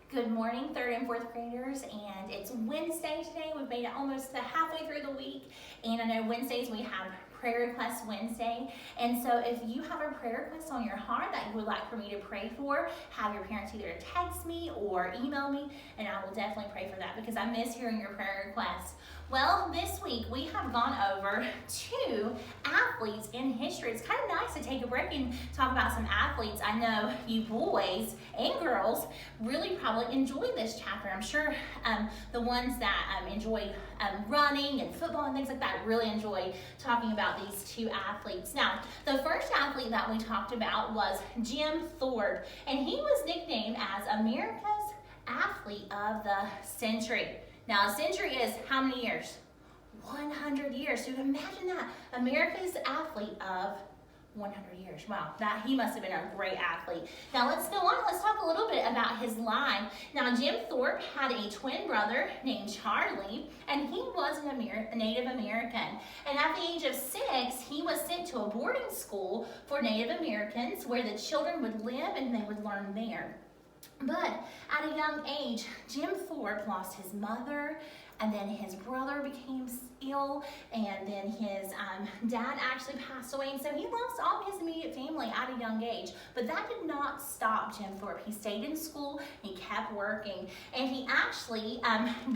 Good morning, third and fourth graders, and it's Wednesday today. We've made it almost to halfway through the week, and I know Wednesdays we have Prayer Request Wednesday, and so if you have a prayer request on your heart that you would like for me to pray for, have your parents either text me or email me, and I will definitely pray for that because I miss hearing your prayer requests. Well, this week we have gone over 2 athletes in history. It's kind of nice to take a break and talk about some athletes. I know you boys and girls really probably enjoy this chapter. I'm sure the ones that enjoy running and football and things like that really enjoy talking about these 2 athletes. Now, the first athlete that we talked about was Jim Thorpe, and he was nicknamed as America's Athlete of the Century. Now, a century is how many years? 100 years. So imagine that, America's Athlete of 100 years. Wow, he must have been a great athlete. Now let's go on. Let's talk a little bit about his line. Now, Jim Thorpe had a twin brother named Charlie, and he was a Native American. And at the age of 6, he was sent to a boarding school for Native Americans where the children would live and they would learn there. But at a young age, Jim Thorpe lost his mother, and then his brother became ill, and then his dad actually passed away, and so he lost all his immediate family at a young age. But that did not stop Jim Thorpe. He stayed in school, he kept working, and he actually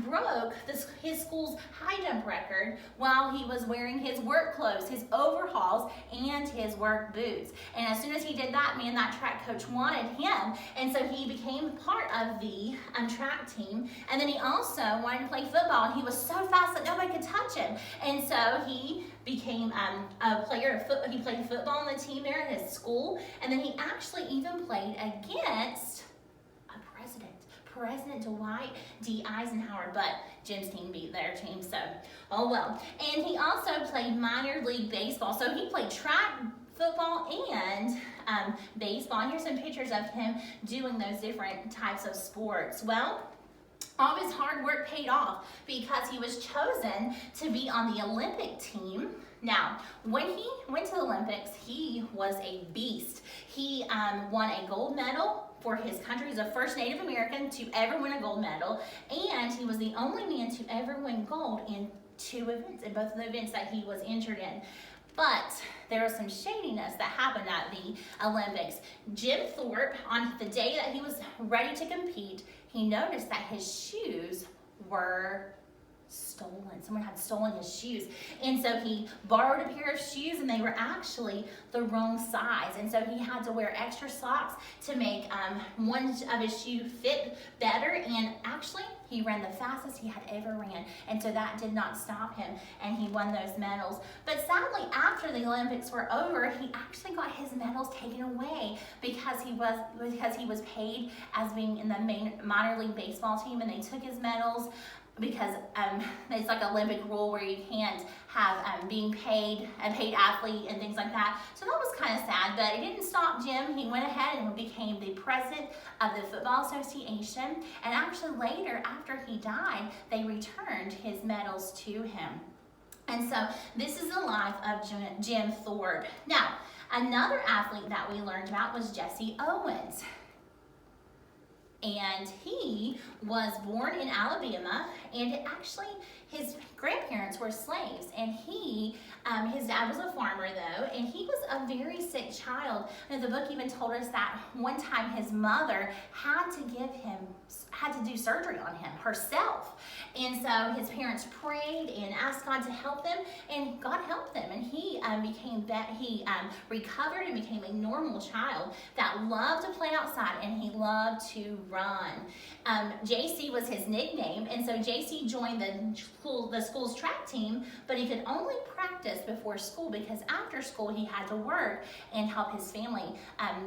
broke his school's high jump record while he was wearing his work clothes, his overalls, and his work boots. And as soon as he did that, that track coach wanted him, and so he became part of the track team. And then he also wanted to play football. He was so fast that nobody could touch him, and so he became a player of football. He played football on the team there at his school, and then he actually even played against a President Dwight D. Eisenhower, but Jim's team beat their team, so oh well. And he also played minor league baseball, so he played track, football, and baseball. And here's some pictures of him doing those different types of sports. Well, all of his hard work paid off because he was chosen to be on the Olympic team. Now, when he went to the Olympics, he was a beast. He won a gold medal for his country. He's the first Native American to ever win a gold medal, and he was the only man to ever win gold in 2 events, in both of the events that he was entered in. But there was some shadiness that happened at the Olympics. Jim Thorpe, on the day that he was ready to compete, he noticed that his shoes were stolen. Someone had stolen his shoes. And so he borrowed a pair of shoes, and they were actually the wrong size. And so he had to wear extra socks to make one of his shoes fit better. And actually, he ran the fastest he had ever ran. And so that did not stop him, and he won those medals. But sadly, after the Olympics were over, he actually got his medals taken away because he was paid as being in the minor league baseball team, and they took his medals because it's like an Olympic rule where you can't have being paid, a paid athlete and things like that. So that was kind of sad, but it didn't stop Jim. He went ahead and became the president of the Football Association, and actually later, after he died, they returned his medals to him. And so this is the life of Jim Thorpe. Now, another athlete that we learned about was Jesse Owens. And he was born in Alabama, and actually his grandparents were slaves, and his dad was a farmer though, and he was a very sick child. And the book even told us that one time his mother had to do surgery on him herself. And so his parents prayed and asked God to help them, and God helped them, and he recovered and became a normal child that loved to play outside, and he loved to run. JC was his nickname, and so JC joined the school's track team, but he could only practice before school because after school he had to work and help his family,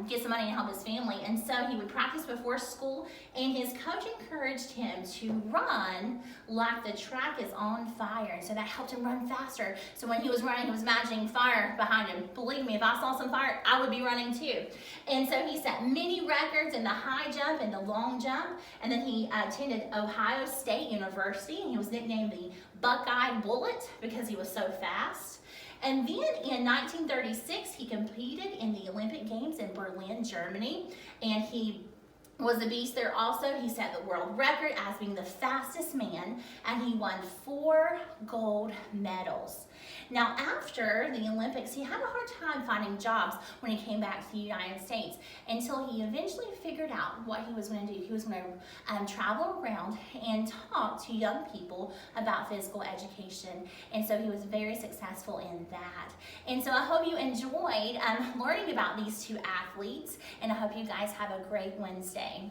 get some money and help his family. And so he would practice before school, and his coach encouraged him to run like the track is on fire, and so that helped him run faster. So when he was running, he was imagining fire behind him. Believe me, if I saw some fire, I would be running too. And so he set many records in the high jump and the long jump, and then he attended Ohio State University, and he was nicknamed the Buckeye Bullet because he was so fast. And then in 1936, he competed in the Olympic Games in Berlin, Germany, and he was a beast there also. He set the world record as being the fastest man, and he won 4 gold medals. Now, after the Olympics, he had a hard time finding jobs when he came back to the United States until he eventually figured out what he was going to do. He was going to travel around and talk to young people about physical education, and so he was very successful in that. And so I hope you enjoyed learning about these 2 athletes, and I hope you guys have a great Wednesday.